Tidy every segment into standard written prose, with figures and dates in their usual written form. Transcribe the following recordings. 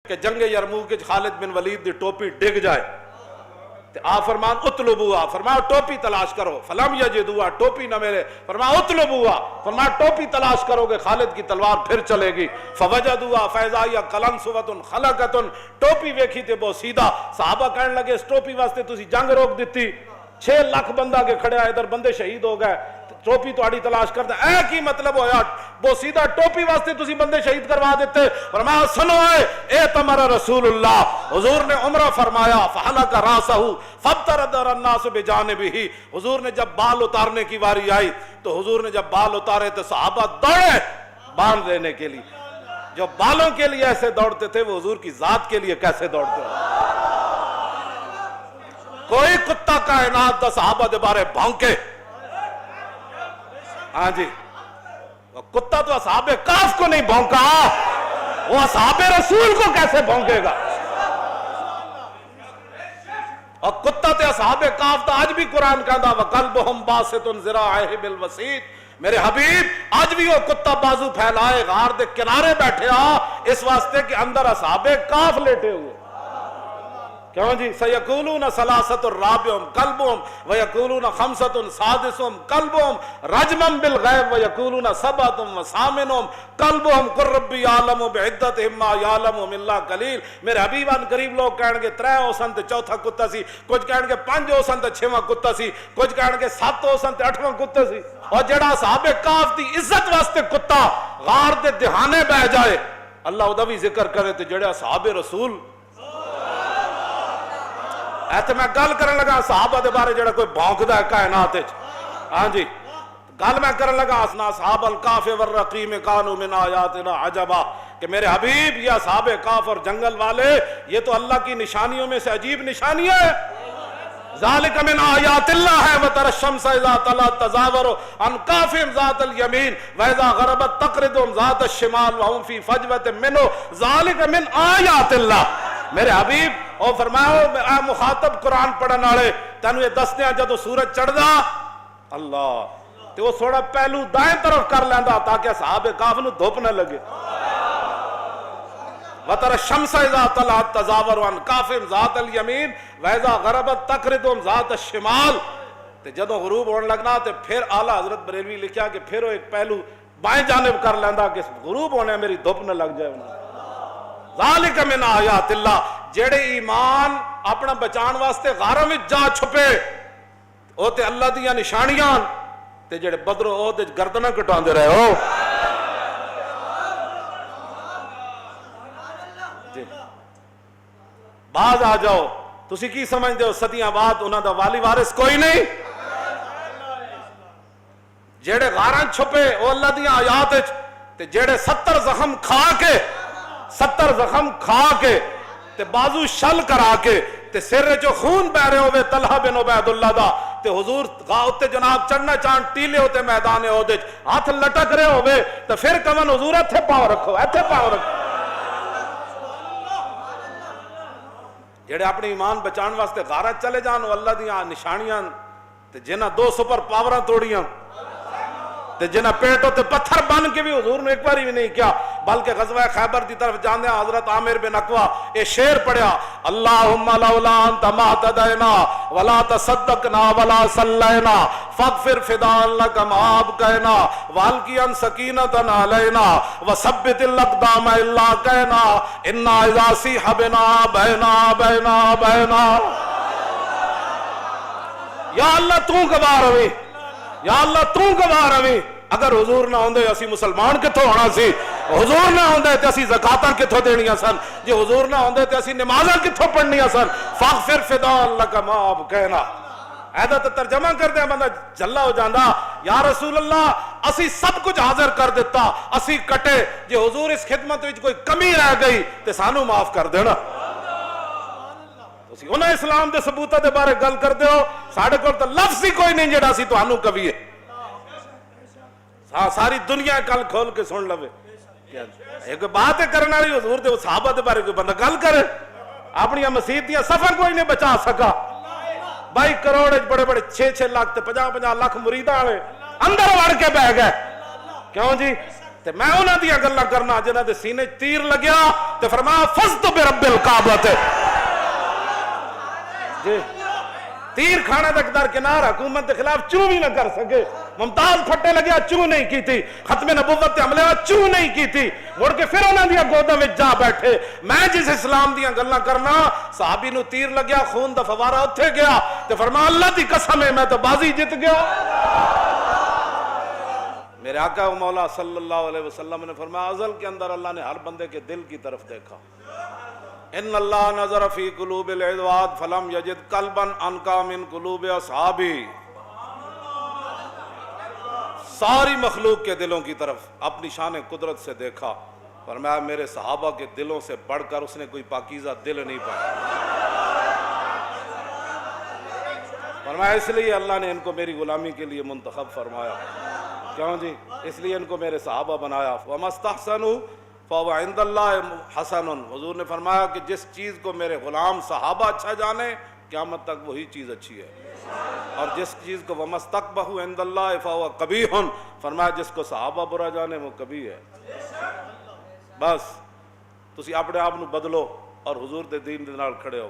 کہ جنگ یرموک خالد بن ولید دی ٹوپی ڈگ جائے تے آپ فرمان اطلبوها، فرمایا ٹوپی تلاش کرو، فلم یجدوها، ٹوپی نہ ملے، فرمایا اطلبوها، فرمایا ٹوپی تلاش کرو گے خالد کی تلوار پھر چلے گی، فوجدوها فاذا هي قلنسوة خلقة، ٹوپی ویکھی تے بہت سیدھا، صحابہ کہنے لگے اس ٹوپی واسطے تسی جنگ روک دیتی، 6 لاکھ بندہ کے کھڑے ادھر بندے شہید ہو گئے، ٹوپی تہاڈی تلاش کردا اے کی مطلب ہویا وہ سیدھا ٹوپی واسطے تسی بندے شہید کروا دیتے؟ فرمایا سنو اے تمہارا رسول اللہ، حضور نے عمرہ فرمایا فحلق راسہ فابترد الناس بجانبہ، حضور نے جب بال اتارنے کی واری آئی تو حضور نے جب بال اتارے تو صحابہ دوڑے باندھ لینے کے لیے، جو بالوں کے لیے ایسے دوڑتے تھے وہ حضور کی ذات کے لیے کیسے دوڑتے ہیں؟ کوئی کتا کائنات دا صحابہ دے بارے بھونکے، ہاں جی کتا تو اصحاب کاف کو نہیں بھونکا، وہ اصحاب رسول کو کیسے بھونکے گا؟ اور کتا تے اصحاب کاف تا آج بھی قرآن کہندا وَقَلْبُهُمْ بَاسِطٌ ذِرَاعِهِ بِالْوَسِيطِ، میرے حبیب آج بھی وہ کتا بازو پھیلائے غار دے کنارے بیٹھے اس واسطے کہ اندر اصحاب کاف لیٹے ہوئے، کیوں جی سیقولون ثلاثۃ رابعہم کلبہم ویقولون خمسۃ سادسہم کلبہم رجما بالغیب ویقولون سبعۃ وثامنہم کلبہم قل ربی یعلم بعدتہم ما یعلمہم الا قلیل، میرے حبیبان قریب لوگ کہیں گے 3 ہو سن تے چوتھا کتا سی، کچھ کہیں گے 5 ہو سن تے 6واں کتا سی، کچھ کہیں گے 7 ہو سن تے 8واں کتا سی، اور جڑا صحاب کاف دی عزت واسطے کتا غار دے دہانے بہ جائے اللہ دا بھی ذکر کرے تے جڑا صحاب رسول ایتھے میں گل کرن لگا صحابہ دے بارے جڑا کوئی بھونکدا ہے کائنات وچ، ہاں جی گل میں کرن لگا اسنا اصحاب الکاف والرقیم کانوا من آیاتنا عجبا، کہ میرے حبیب یہ اصحاب کاف اور جنگل والے یہ تو اللہ کی نشانیوں میں سے عجیب نشانیاں ہیں، ذالک من آیات اللہ ہے وتری الشمس اذا طلعت تزاور عن کافہم ذات الیمین واذا غربت تقرضهم ذات الشمال وهم فی فجوۃ منہ ذالک من آیات اللہ، میرے حبیب اور فرماؤ اے مخاطب قرآن پڑھن والے تینوں یہ دستے ہیں جدو سورج چڑھدا اللہ تے وہ تھوڑا پہلو دائیں طرف کر لیندا تاکہ صحاب کاف نو دھوپ نہ لگے، وتری الشمس اذا طلعت تزاور عن کافہم ذات الیمین واذا غربت تقرضهم ذات الشمال، تے جدو غروب ہون لگنا تے پھر اعلیٰ حضرت بریلوی لکھیا کہ پھر وہ ایک پہلو بائیں جانب کر لیندا کہ غروب ہونے میری دھوپ نہ لگ جائے، ذالک من آیات اللہ، جڑے ایمان اپنا بچان واسطے غاراں وچ جا چھپے او تے اللہ دیاں نشانیاں، تے جڑے بدر و احد وچ گردناں کٹاندے رہے ہو جی باز آ جاؤ، تسی کی سمجھدے ہو صدیاں بعد انہاں دا والی وارث کوئی نہیں؟ جڑے غاراں چھپے او اللہ دیاں آیات وچ، تے جڑے 70 زخم کھا کے تے بازو شل کرا کے تے سر جو خون بہ رہے ہوئے طلحہ بن عبید اللہ دا تے حضور اتے جناب چڑھنا چاہن ٹیلے ہوتے میدان احد وچ ہاتھ لٹک رہے ہوئے تے پھر کون حضور ایتھے پاؤ رکھو، ایتھے پاؤ رکھو، جڑے اپنی ایمان بچان واسطے غارہ چلے جان اللہ دیاں نشانیاں تے جنہاں 2 سپر پاوراں توڑیاں تے جنہاں پیٹوں تے پتھر بن کے بھی حضور نے ایک باری بھی نہیں کیا، بلکہ غزوہ خیبر دی طرف جاندے حضرت عامر بن اقوا اے شعر پڑھیا اللہم لولا انت ما اهتدینا ولا تصدقنا ولا صلینا فاغفر فداء لک ما ابقینا والقیا سکینۃ علینا وثبت الاقدام الا کینا انا اذا صیح بنا بینا یا اللہ تو گواہ روی، یا اللہ تو گواہ روی، اگر حضور نہ ہوندے اسی مسلمان کتھوں ہونا سی، حضور نہ ہوندے تے اسی زکاتاں کتھوں دینیاں سن، جے حضور نہ ہوندے تے اسی نمازاں کتھوں پڑھنیاں سن، فاغفر فداء لک ما ابقینا، ایدہ تے ترجمہ کر دے بندہ جھلا ہو جاندا یا رسول اللہ اسی سب کچھ حاضر کر دیتا، اسی کٹے، جے حضور اس خدمت وچ کوئی کمی رہ گئی تے سانو معاف کر دینا، انہیں اسلام دے ثبوتہ دے بارے گل کر دے ہو ساڑھے کول تو لفظ ہی کوئی نہیں جڑا سی تو آنو کبھی ہے، ساری دنیا کل کھول کے سن لوے، ایک بات ہے کرنا رہی حضور دے صحابہ دے بارے کوئی بندہ گل کرے، اپنی مسیح دیا سفر کوئی نہیں بچا سکا، 22 کروڑ بڑے بڑے 6 لاکھ تے 50 لاکھ مریداں آئے اندر وڑ کے بہ گئے، کیوں جی تے میں انہاں دیاں گلاں کرنا جنہاں دے سینے تیر لگیا تے فرمایا فزت برب الکعبۃ جی تیر کھانے تک درکنار حکومت کے خلاف چوں بھی نہ کر سکے ممتاز پھٹے لگیا چوں نہیں کی تھی ختم نبوت تے حملے چوں نہیں کی تھی مڑ کے پھر انہاں دیاں گوداں وچ جا بیٹھے میں جس اسلام دیاں گلاں کرنا صحابی نو تیر لگیا خون دا فوارہ اوتھے گیا تے فرمایا اللہ دی قسم ہے میں تو بازی جت گیا میرے آقا و مولا صلی اللہ علیہ وسلم نے فرمایا ازل کے اندر اللہ نے ہر بندے کے دل کی طرف دیکھا ان اللہ نظر فی قلوب العباد فلم یجد قلبا انقا من قلوب اصحابی ساری مخلوق کے دلوں کی طرف اپنی شان قدرت سے دیکھا فرمایا میرے صحابہ کے دلوں سے بڑھ کر اس نے کوئی پاکیزہ دل نہیں پایا فرمایا اس لیے اللہ نے ان کو میری غلامی کے لیے منتخب فرمایا کیوں جی اس لیے ان کو میرے صحابہ بنایا وَمَا اسْتَحْسَنُوا فَهُوَ عِنْدَ اللَّهِ حَسَنٌ حضور نے فرمایا کہ جس چیز کو میرے غلام صحابہ اچھا جانے قیامت تک وہی چیز اچھی ہے اور جس چیز کو وَمَا اسْتَقْبَحُوا عِنْدَ اللَّهِ فَهُوَ قَبِيحٌ فرمایا جس کو صحابہ برا جانے وہ کبھی ہے بس تسی اپنے آپ نو بدلو اور حضور دے دین دے نال کھڑے ہو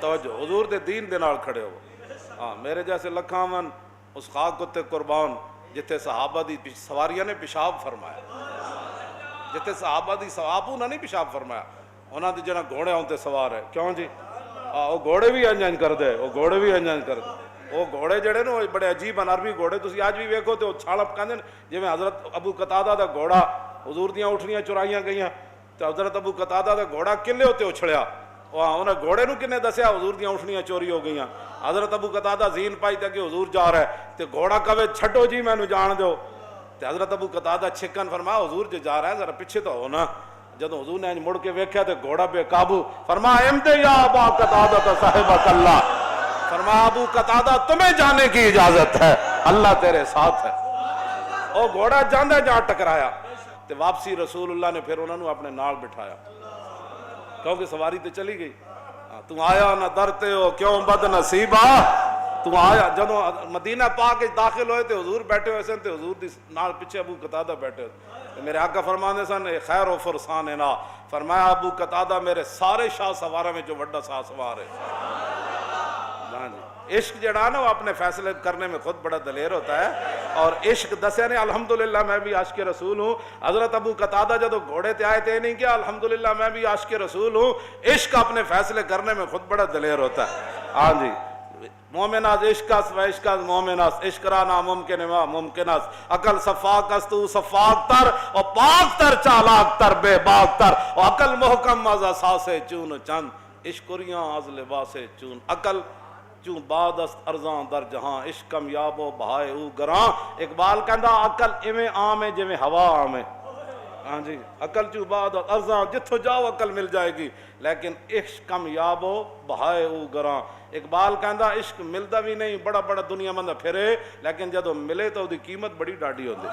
توجہ حضور دے دین دے نال کھڑے ہو ہاں میرے جیسے لکھاون اس خاک کتے قربان جتے صحابہ دی سواریاں نے پیشاب فرمایا جتے صحابہ دی صحابوں نے نہیں پیشاب فرمایا انہاں دی جنہ گھوڑے ہوندے سوار ہے کیوں جی وہ گھوڑے بھی انجن کر دے وہ گھوڑے بھی انجن کر دے وہ گھوڑے جڑے نا بڑے عجیب ہیں عربی گھوڑے تسی آج بھی ویکھو تے وہ چھالپ کہندے جویں حضرت ابو قتادہ دا گھوڑا حضور دیاں اٹھنیاں چرائیاں گئیاں تے حضرت ابو قتادہ دا گھوڑا کلے ہوتے اچھڑیا انہیں گھوڑے نو کنے دسیا حضور دیاں اٹھنیاں چوری ہو گئیاں حضرت ابو قتادہ زین پائی تے کہ حضور جا رہا ہے تے گھوڑا کہے چھٹو جی میں نو جان دو تے حضرت ابو قتادہ چھکن فرمایا حضور جو جا رہا ہے ذرا پیچھے تو ہونا جدو حضور نے مڑ کے ویکھیا تے گھوڑا بے قابو فرمایا امدے یا ابا قتادہ صاحبک اللہ فرمایا ابو قتادہ تمہیں جانے کی اجازت ہے اللہ تیرے ساتھ ہے وہ گھوڑا جاندے جہاں ٹکرایا تے واپسی رسول اللہ نے پھر انہوں نے اپنے نال بٹھایا کیونکہ سواری تے چلی گئی تو آیا نہ درتے ہو کیوں بد نصیبہ تو آیا جدو مدینہ پاک داخل ہوئے تے حضور بیٹھے ہوئے سن تے حضور دی نال پیچھے ابو قتادہ بیٹھے ہوئے میرے آقا فرمانے سن خیر و فرساننا فرمایا ابو قتادہ میرے سارے شاہ سوارہ میں جو وڈا شاہ سوار ہے عشق جڑا نا وہ اپنے فیصلے کرنے میں خود بڑا دلیر ہوتا ہے اور عشق دسے نے الحمدللہ میں بھی عاشق رسول ہوں حضرت ابو قتادہ جدو گھوڑے تے آئے تھے نہیں کیا الحمدللہ میں بھی عاشق رسول ہوں عشق اپنے فیصلے کرنے میں خود بڑا دلیر ہوتا ہے ہاں جی مومناز عشقاس و عشقاس مومناس عشق را ناممکن و ممکناس عقل صفاقس تو صفاق تر اور پاک تر چالاک تر بے باک تر اور عقل محکم از اساس چون چند عشقریاں از لباس چون عقل چون باد است ارزاں در جہاں عشق کمیاب و بہائے او گراں اقبال کہندا عقل ایویں عام ہے جویں ہوا عام ہے ہاں جی عقل چوں باد ارزاں جتھوں جاؤ عقل مل جائے گی لیکن عشق کمیاب و بہائے او گراں اقبال کہندا عشق ملدا بھی نہیں بڑا بڑا دنیا بندہ پھرے لیکن جدوں ملے تو دی قیمت بڑی ڈاڈی ہوندی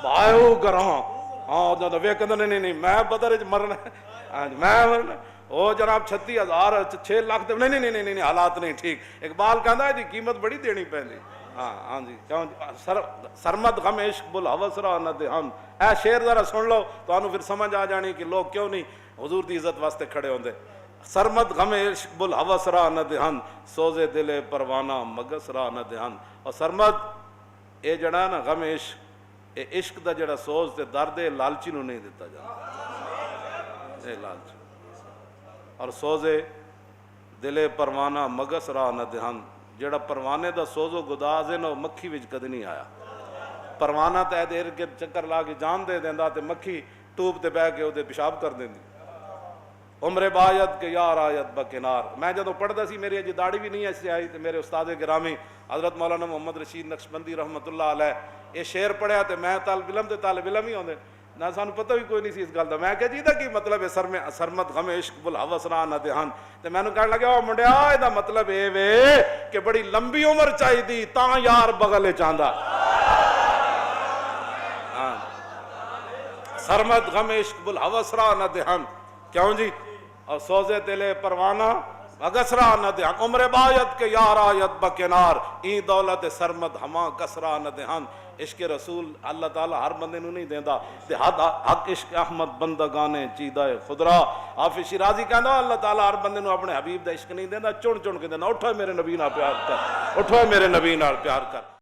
بہائے او گراں ہاں جدوں ویکھدا نہیں میں بدر وچ مرنا ہاں میں مرنا او جناب 36,000 6 لاکھ دے نہیں حالات نہیں ٹھیک اقبال کہندا ہے دی قیمت بڑی دینی پیندی ہاں جی کیوں سرمد غم عشق بل ہوس را نہ دے ہم اے شعر ذرا سن لو تو انہوں پھر سمجھ آ جانی کہ لوگ کیوں نہیں حضور دی عزت واسطے کھڑے ہوندے سرمد غم عشق بل ہوس را نہ دے ہم سوزے دل پروانہ مگس را نہ دے ہم اور سرمد اے جڑا نا غم عشق اے عشق دا جڑا سوز تے درد اے لالچی نو نہیں دیتا جاتا اے لالچی اور سوزے دلے پروانہ مگس راہ نہ دہن جڑا پروانے دا سوزو گداز ہے نا مکھی وچ کدی نہیں آیا پروانہ تے دیر کے چکر لا کے جان دے دیندا تے مکھی ٹوب تے بیٹھ کے او دے پیشاب کر دیندی عمر بایت کے یار آیت بکنار میں جدوں پڑھدا سی میری اجی داڑھی بھی نہیں ایسے آئی تے میرے استاد گرامی حضرت مولانا محمد رشید نقشبندی رحمت اللہ علیہ یہ شعر پڑھیا تے میں طالب علم ہی ہوندے نہ سانو پتہ بھی کوئی نہیں سی اس گل دا میں کہا جی دا کی مطلب ہے سرمت غم عشق بل ہوس را نہ دہن تے مینوں کہن لگا او منڈیا اے دا مطلب اے وے کہ بڑی لمبی عمر چاہیدی تاں یار بغل چاہندا سرمت غم عشق بل ہوس را نہ دہن کیوں جی اور سوزے تلے پروانہ مگسرا نہ دہن عمر بایت کے یار آیت بکنار این دولت سرمد ہما کسرا نہ دہن عشق رسول اللہ تعالیٰ ہر بندے نو نہیں دیندا تے حق عشق احمد بندگانے چیدہ خدرا. حافظ شیرازی کہندا اللہ تعالیٰ ہر بندے نو اپنے حبیب دا عشق نہیں دیندا، چن چن کے دیندا. اٹھو میرے نبی نال پیار کر، اٹھو میرے نبی نال پیار کر.